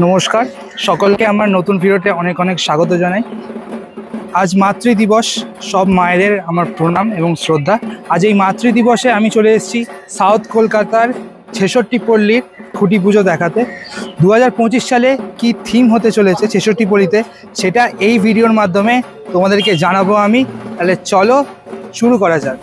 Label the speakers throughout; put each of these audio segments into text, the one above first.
Speaker 1: নমস্কার সকলকে আমার নতুন ভিডিওতে অনেক অনেক স্বাগত জানাই। আজ মাতৃ দিবস, সব মায়েদের আমার প্রণাম এবং শ্রদ্ধা। আজ এই মাতৃ দিবসে আমি চলে এসেছি সাউথ কলকাতার 66 পল্লীর খুঁটি পুজো দেখাতে। 2025 সালে কি থিম হতে চলেছে 66 পল্লীতে, সেটা এই ভিডিওর মাধ্যমে তোমাদেরকে জানাবো আমি। তাহলে চলো শুরু করা যাক।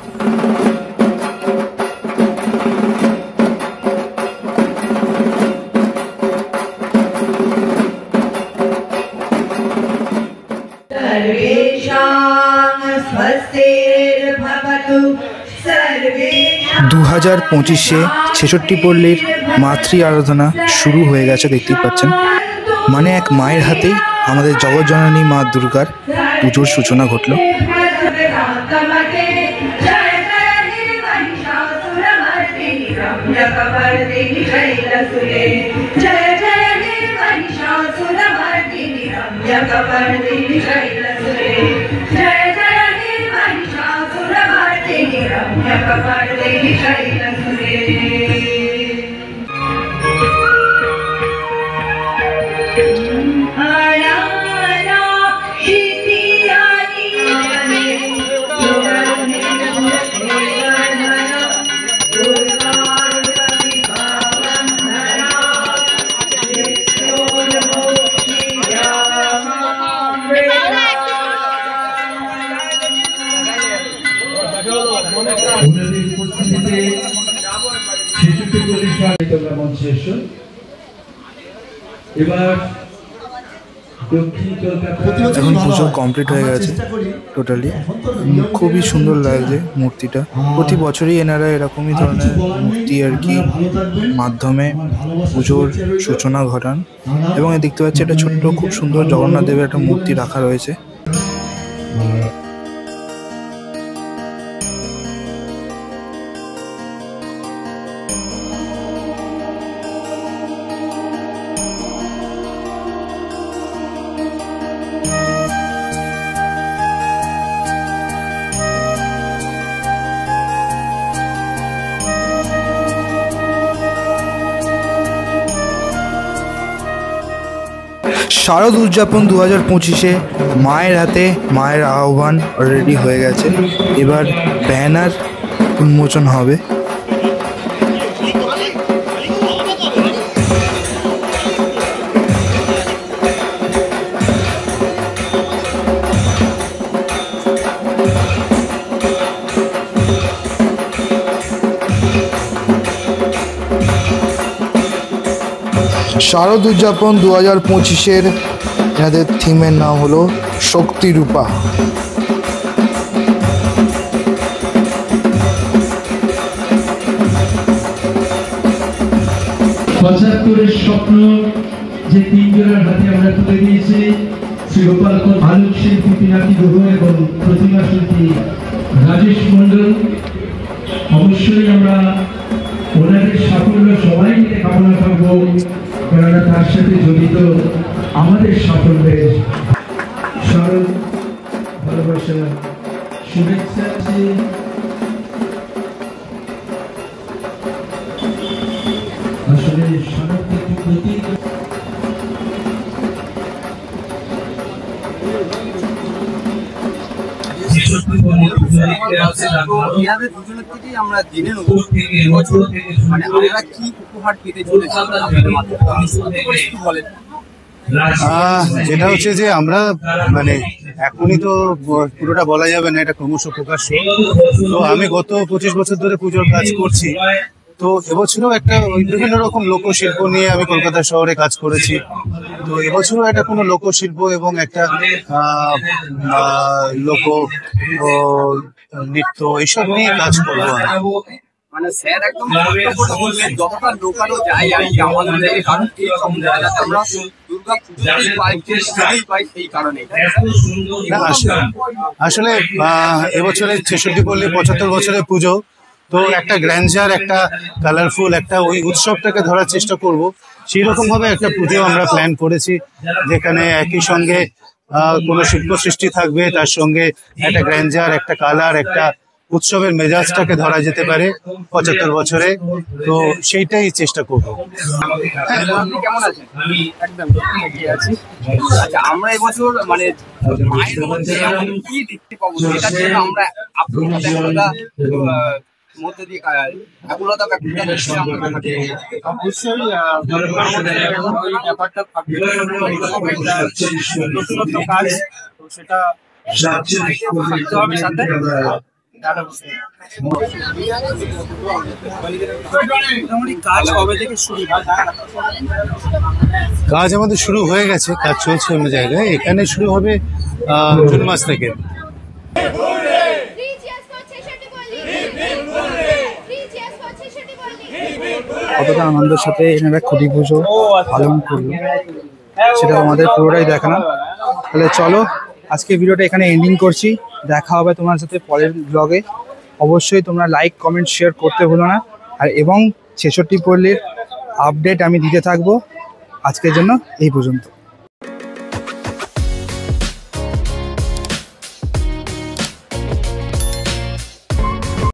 Speaker 1: দু 2025-এ 66 পল্লীর মাতৃ আরাধনা শুরু হয়ে গেছে, দেখতেই পাচ্ছেন। মানে এক মায়ের হাতেই আমাদের জগৎজননী মা দুর্গার পুজোর সূচনা ঘটল। এখন পুজো কমপ্লিট হয়ে গেছে টোটালি। খুবই সুন্দর লাগছে মূর্তিটা। প্রতি বছরই এনারা এরকমই ধরনের মূর্তি আর কি মাধ্যমে পুজোর সূচনা ঘটান। এবং দেখতে পাচ্ছি একটা ছোট্ট খুব সুন্দর জগন্নাথ দেবের একটা মূর্তি রাখা রয়েছে। শারদ উদযাপন 2025-এ মায়ের হাতে মায়ের আহ্বান রেডি হয়ে গেছে। এবার ব্যানার উন্মোচন হবে। শারদ উদযাপন 2025-এর এনাদের থিমের নাম হলো শক্তিরূপা।
Speaker 2: 75-এর স্বপ্ন যে তিনজনের হাতে আমরা তুলে দিয়েছি, শ্রী গোপাল আলোক শিল্পী পিনাকি গুহ এবং প্রতিমা শিল্পী রাজেশ মন্ডল। অবশ্যই আমরা ওনাদের সাফল্য সবাই মিলে কামনা করবো, কেননা তার সাথে জড়িত আমাদের সাফল্যের স্মরণ ভালোবাসা শুভেচ্ছা আছে। আসলে সামর্থ্যের প্রতীক।
Speaker 3: যেটা হচ্ছে যে আমরা মানে এখনই তো পুরোটা বলা যাবে না, এটা ক্রমশ প্রকাশ। তো আমি গত 25 বছর ধরে পুজোর কাজ করছি। তো এবছরও একটা বিভিন্ন রকম লোকশিল্প নিয়ে আমি কলকাতা শহরে কাজ করেছি। তো এবছরও একটা কোনো লোকশিল্প এবং একটা লোক নৃত্য এইসব নিয়ে কাজ করবো।
Speaker 4: মানে স্যার একদম যতটা লোকানো যায় আর কি আমাদের কারণ এই আমরা দুর্গা পুজো পাই সেই কারণে।
Speaker 3: আসলে এবছরে 66 পল্লী 75 বছরের পুজো, তো একটা গ্র্যান্ডার, একটা কালারফুল একটা ওই উৎসবটাকে ধরার চেষ্টা করব। সেই রকম ভাবে একটা পুজো আমরা প্ল্যান করেছি, যেখানে একই সঙ্গে কোনো শিল্প সৃষ্টি থাকবে, তার সঙ্গে একটা গ্র্যান্ডার, একটা কালার, একটা উৎসবের মেজাজটাকে ধরা যেতে পারে 75 বছরে। তো সেইটাই চেষ্টা করবো।
Speaker 4: আপনি কেমন আছেন? একদম এগিয়ে আছি। আচ্ছা, আমরা এবছর মানে মায়ের মধ্যে এমন কি দেখতে পাবো সেটার জন্য আমরা আপনার মধ্যে দিয়ে আকুলতা ব্যাপারটা কাজ সেটা
Speaker 3: কাজ আমাদের শুরু হয়ে গেছে, কাজ চলছে অন্য জায়গায়। এখানে শুরু হবে জুন মাস থেকে।
Speaker 1: কতটা আনন্দের সাথে এনারা খুঁটি পুজো পালন করলো সেটা আমাদের পুরোটাই দেখালাম। তাহলে চলো আজকে ভিডিওটা এখানে এন্ডিং করছি। দেখা হবে তোমার সাথে পরের ব্লগে। অবশ্যই তোমরা লাইক কমেন্ট শেয়ার করতে ভুলো না। আর এবং 66 পল্লীর আপডেট আমি দিতে থাকবো। আজকের জন্য এই পর্যন্ত।